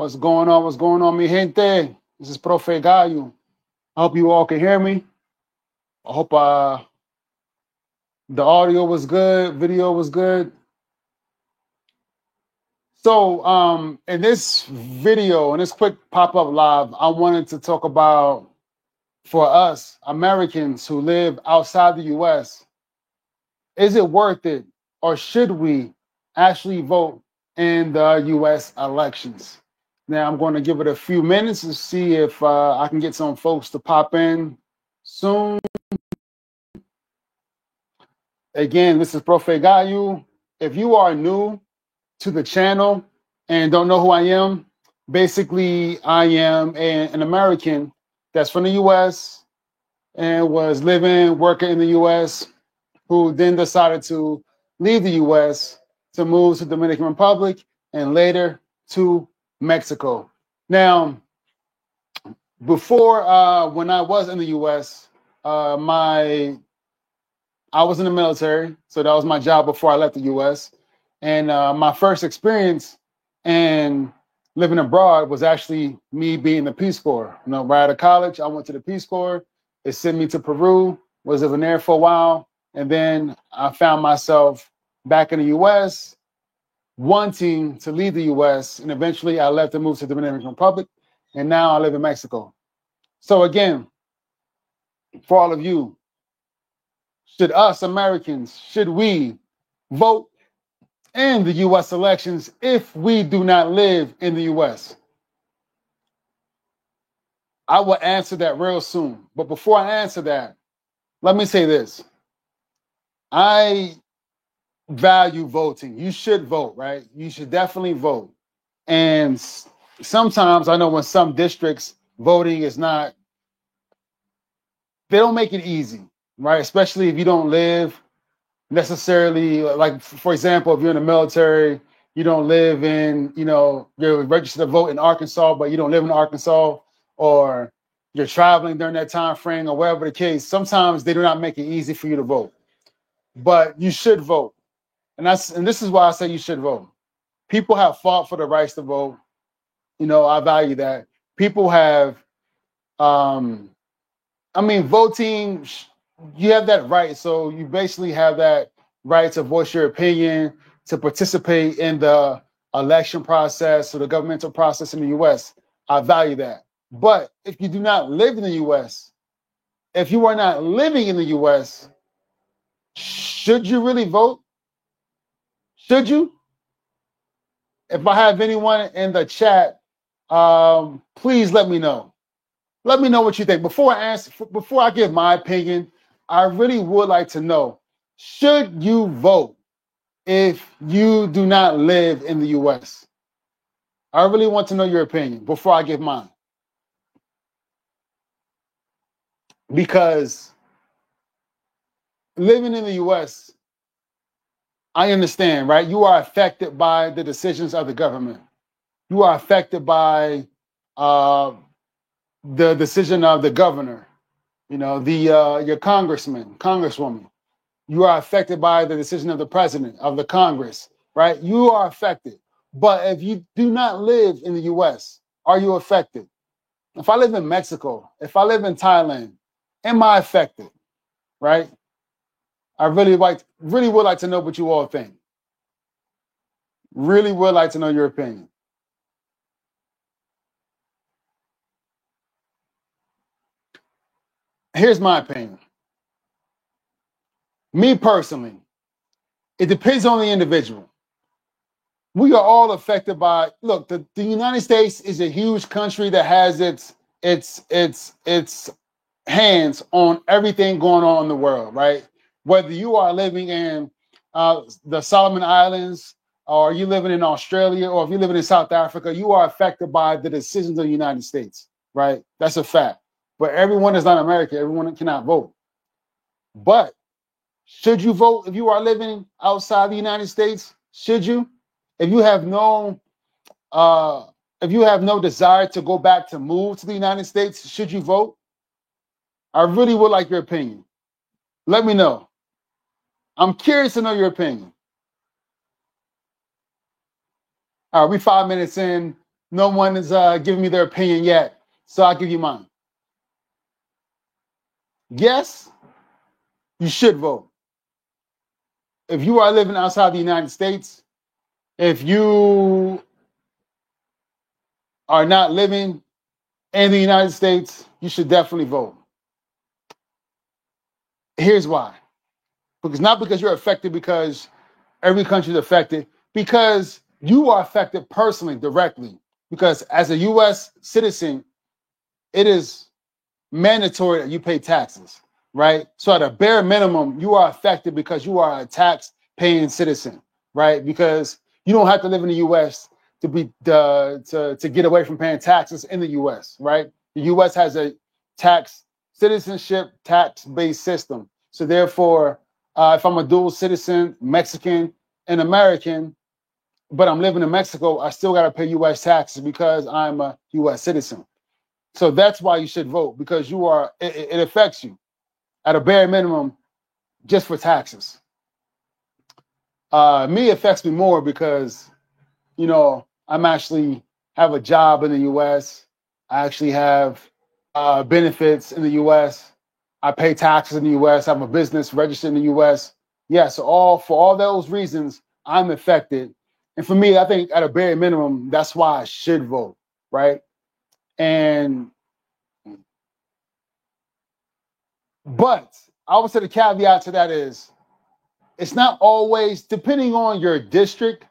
What's going on? What's going on, mi gente? This is Profe Gallo. I hope you all can hear me. I hope the audio was good, video was good. So, in this video, in this quick pop-up live, I wanted to talk about, for us Americans who live outside the U.S., is it worth it, or should we actually vote in the U.S. elections? Now, I'm going to give it a few minutes to see if I can get some folks to pop in soon. Again, this is Profe Gallo. If you are new to the channel and don't know who I am, basically, I am an American that's from the U.S. and was living, working in the U.S., who then decided to leave the U.S. to move to Dominican Republic and later to Mexico. Now, before, when I was in the U.S., I was in the military, so that was my job before I left the U.S. And my first experience in living abroad was actually me being in the Peace Corps. You know, right out of college, I went to the Peace Corps. It sent me to Peru, was living there for a while, and then I found myself back in the U.S. wanting to leave the U.S. And eventually, I left and moved to the Dominican Republic, and now I live in Mexico. So again, for all of you, should us Americans, should we vote in the U.S. elections if we do not live in the U.S.? I will answer that real soon. But before I answer that, let me say this. I value voting. You should vote, right? You should definitely vote. And sometimes I know when some districts voting is not, they don't make it easy, right? Especially if you don't live necessarily, like, for example, if you're in the military, you don't live in, you're registered to vote in Arkansas, but you don't live in Arkansas, or you're traveling during that time frame, or whatever the case. Sometimes they do not make it easy for you to vote, but you should vote. And this is why I say you should vote. People have fought for the rights to vote. I value that. People have, voting, you have that right. So you basically have that right to voice your opinion, to participate in the election process or the governmental process in the U.S. I value that. But if you do not live in the U.S., if you are not living in the U.S., should you really vote? Should you? If I have anyone in the chat, please let me know. Let me know what you think. Before I give my opinion, I really would like to know, should you vote if you do not live in the U.S.? I really want to know your opinion before I give mine. Because living in the U.S., I understand, right? You are affected by the decisions of the government. You are affected by the decision of the governor, your congressman, congresswoman. You are affected by the decision of the president, of the Congress, right? You are affected. But if you do not live in the U.S., are you affected? If I live in Mexico, if I live in Thailand, am I affected, right? I really would like to know what you all think. Really would like to know your opinion. Here's my opinion. Me personally, it depends on the individual. We are all affected by, look, the United States is a huge country that has its hands on everything going on in the world, right? Whether you are living in the Solomon Islands, or you living in Australia, or if you're living in South Africa, you are affected by the decisions of the United States, right? That's a fact. But everyone is not American. Everyone cannot vote. But should you vote if you are living outside the United States? Should you? If you have no desire to go back to move to the United States, should you vote? I really would like your opinion. Let me know. I'm curious to know your opinion. All right, we 5 minutes in. No one is giving me their opinion yet, so I'll give you mine. Yes, you should vote. If you are living outside the United States, if you are not living in the United States, you should definitely vote. Here's why. Because not because you're affected, because every country is affected, because you are affected personally, directly. Because as a U.S. citizen, it is mandatory that you pay taxes, right? So at a bare minimum, you are affected because you are a tax-paying citizen, right? Because you don't have to live in the U.S. to be to get away from paying taxes in the U.S., right? The U.S. has a tax citizenship tax-based system. So therefore, if I'm a dual citizen, Mexican and American, but I'm living in Mexico, I still got to pay U.S. taxes because I'm a U.S. citizen. So that's why you should vote, because you are it affects you at a bare minimum just for taxes. Me, it affects me more because I'm actually have a job in the U.S. I actually have benefits in the U.S. I pay taxes in the U.S. I have a business registered in the U.S. Yeah, so for all those reasons, I'm affected. And for me, I think at a bare minimum, that's why I should vote, right? And but I would say the caveat to that is it's not always, depending on your district,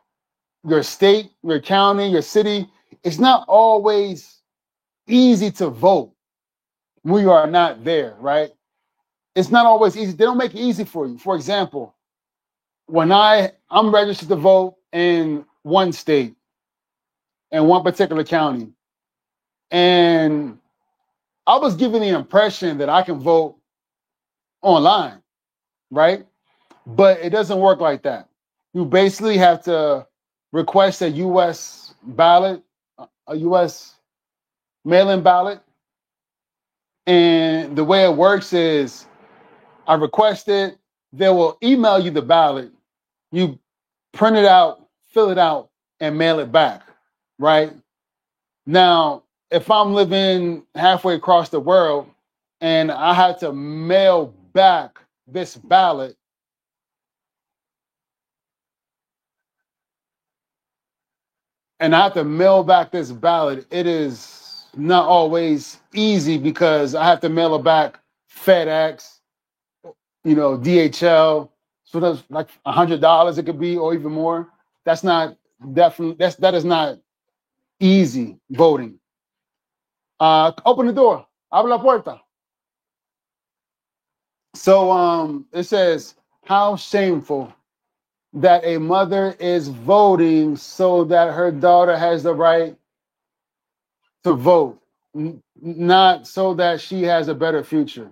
your state, your county, your city, it's not always easy to vote when you are not there, right? It's not always easy. They don't make it easy for you. For example, when I'm registered to vote in one state, in one particular county, and I was given the impression that I can vote online, right? But it doesn't work like that. You basically have to request a U.S. ballot, a U.S. mail-in ballot. And the way it works is I request it, they will email you the ballot. You print it out, fill it out, and mail it back, right? Now, if I'm living halfway across the world and I had to mail back this ballot, it is not always easy because I have to mail it back FedEx, DHL. So that's like $100 it could be, or even more. That's not definitely that is not easy voting. Open the door. Abre la puerta. So it says, how shameful that a mother is voting so that her daughter has the right to vote, not so that she has a better future.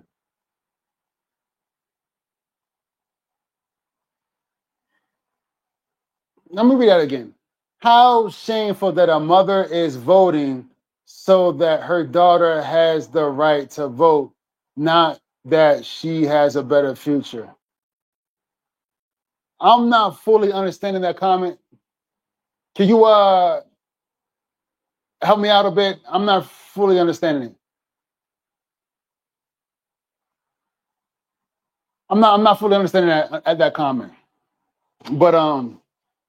Let me read that again. How shameful that a mother is voting so that her daughter has the right to vote, not that she has a better future. I'm not fully understanding that comment. Can you help me out a bit? I'm not fully understanding it. I'm not fully understanding that comment.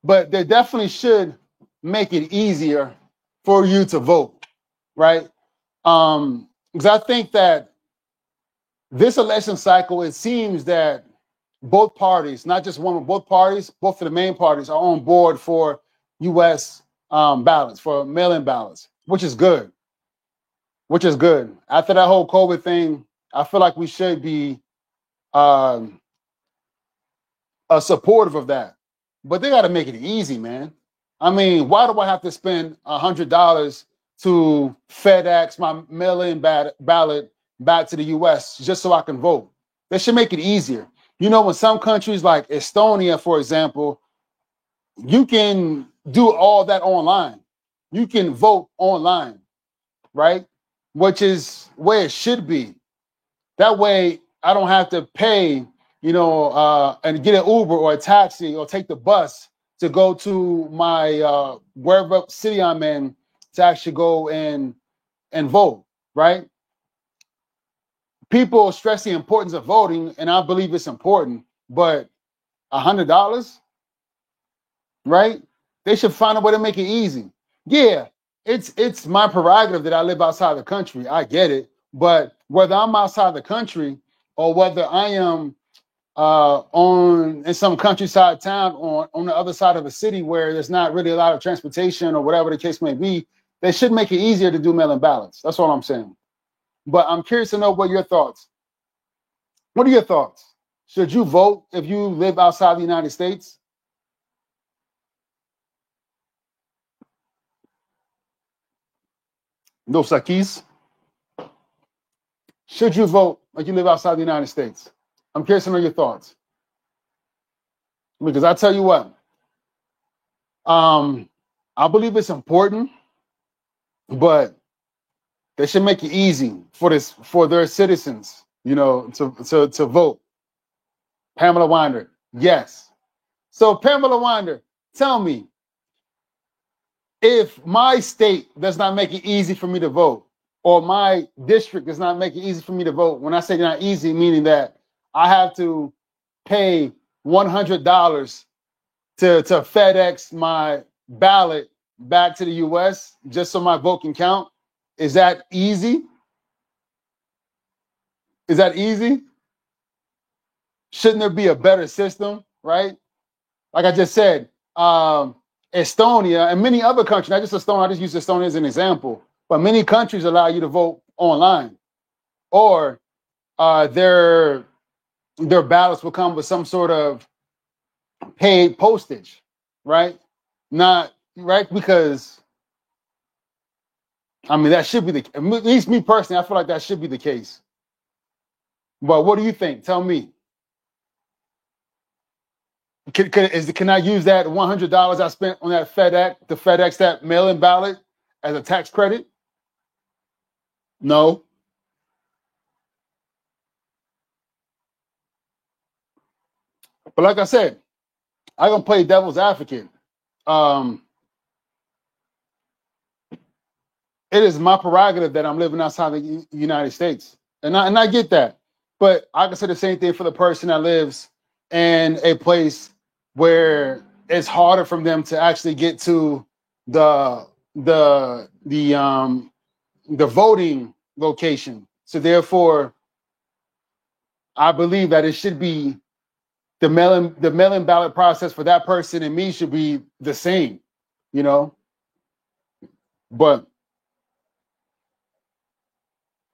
But they definitely should make it easier for you to vote, right? Because I think that this election cycle, it seems that both parties, not just one, but both parties, both of the main parties are on board for U.S. Ballots, for mail-in ballots, which is good. After that whole COVID thing, I feel like we should be um, supportive of that. But they got to make it easy, man. I mean, why do I have to spend $100 to FedEx my mail-in ballot back to the U.S. just so I can vote? They should make it easier. In some countries like Estonia, for example, you can do all that online. You can vote online, right? Which is where it should be. That way, I don't have to pay, and get an Uber or a taxi or take the bus to go to my wherever city I'm in to actually go and vote, right? People stress the importance of voting, and I believe it's important, but $100, right? They should find a way to make it easy. Yeah, it's my prerogative that I live outside the country. I get it, but whether I'm outside the country or whether I am in some countryside town on the other side of a city where there's not really a lot of transportation or whatever the case may be, they should make it easier to do mail-in ballots. That's all I'm saying. But I'm curious to know what your thoughts. What are your thoughts? Should you vote if you live outside the United States? Dos Aquis. Should you vote if you live outside the United States? I'm curious to know your thoughts. Because I tell you what, I believe it's important, but they should make it easy for their citizens, to vote. Pamela Winder, yes. So Pamela Winder, tell me, if my state does not make it easy for me to vote, or my district does not make it easy for me to vote, when I say not easy, meaning that I have to pay $100 to FedEx my ballot back to the US just so my vote can count, is that easy? Is that easy? Shouldn't there be a better system, right? Like I just said, Estonia and many other countries, not just Estonia, I just use Estonia as an example, but many countries allow you to vote online, or their ballots will come with some sort of paid postage, right? Not right, because I mean that should be at least me personally, I feel like that should be the case. But what do you think? Tell me. Can I use that $100 I spent on that FedEx that mail-in ballot as a tax credit? No. But like I said, I'm gonna play devil's advocate. It is my prerogative that I'm living outside the United States, and I get that. But I can say the same thing for the person that lives in a place where it's harder for them to actually get to the voting location. So therefore, I believe that it should be the mail-in ballot process for that person and me should be the same, But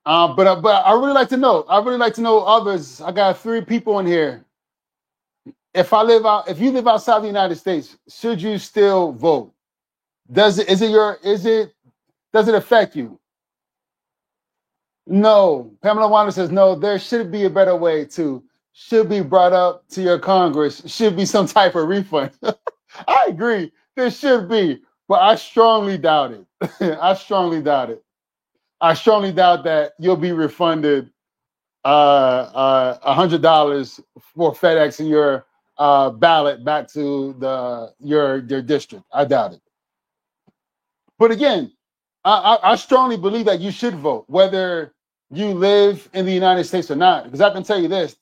I really like to know. I really like to know others. I got 3 people in here. If you live outside the United States, should you still vote? Does it affect you? No. Pamela Wander says no. There should be a better way should be brought up to your Congress. Should be some type of refund. I agree. There should be, but I strongly doubt it. I strongly doubt it. I strongly doubt that you'll be refunded $100 for FedEx and your ballot back to your district. I doubt it. But again, I strongly believe that you should vote, whether you live in the United States or not. Because I can tell you this,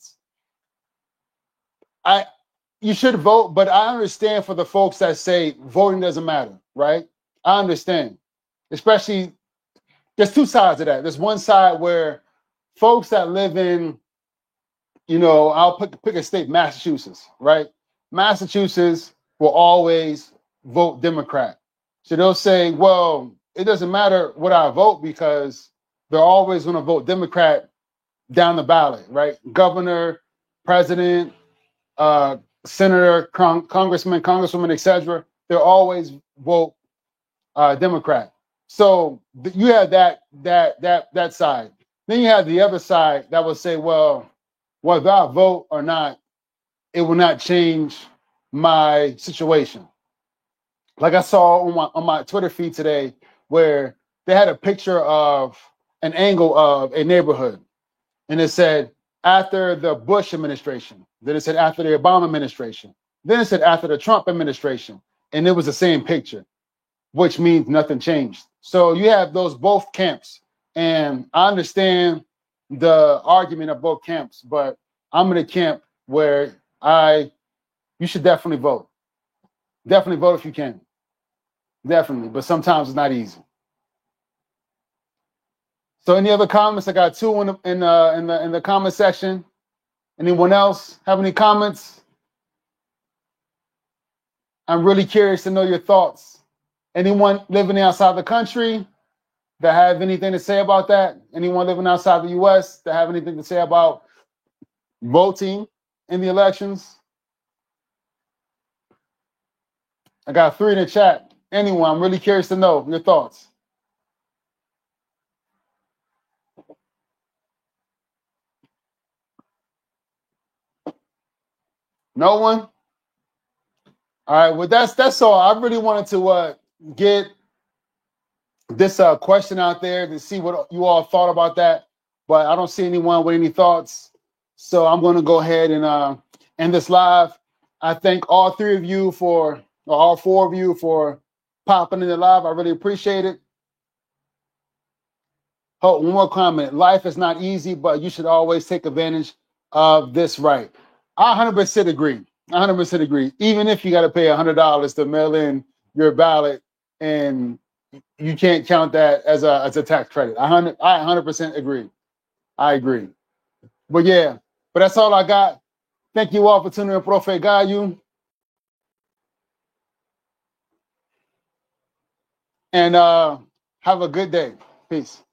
you should vote, but I understand for the folks that say voting doesn't matter, right? I understand. Especially, there's 2 sides of that. There's one side where folks that live in, I'll pick a state, Massachusetts, right? Massachusetts will always vote Democrat. So they'll say, well, it doesn't matter what I vote because they're always going to vote Democrat down the ballot, right? Governor, president, senator, congressman, congresswoman, etc. They'll always vote Democrat. So you have that side. Then you have the other side that will say, well, whether I vote or not, it will not change my situation. Like I saw on my Twitter feed today, where they had a picture of an angle of a neighborhood, and it said after the Bush administration, then it said after the Obama administration, then it said after the Trump administration, and it was the same picture, which means nothing changed. So you have those both camps, and I understand the argument of both camps, but I'm in a camp where you should definitely vote. Definitely vote if you can. Definitely, but sometimes it's not easy. So any other comments? I got two in the comment section. Anyone else have any comments? I'm really curious to know your thoughts. Anyone living outside the country that have anything to say about that? Anyone living outside the U.S. that have anything to say about voting in the elections? I got 3 in the chat. Anyone? I'm really curious to know your thoughts. No one? All right. Well, that's all. I really wanted to get this question out there to see what you all thought about that, but I don't see anyone with any thoughts. So I'm going to go ahead and end this live. I thank all 3 of you or all 4 of you for popping in the live. I really appreciate it. Oh, one more comment. Life is not easy, but you should always take advantage of this right. I 100% agree. 100% agree. Even if you got to pay $100 to mail in your ballot, and you can't count that as a tax credit. I 100% agree. I agree. But yeah, but that's all I got. Thank you all for tuning in, Profe Gayu. And have a good day. Peace.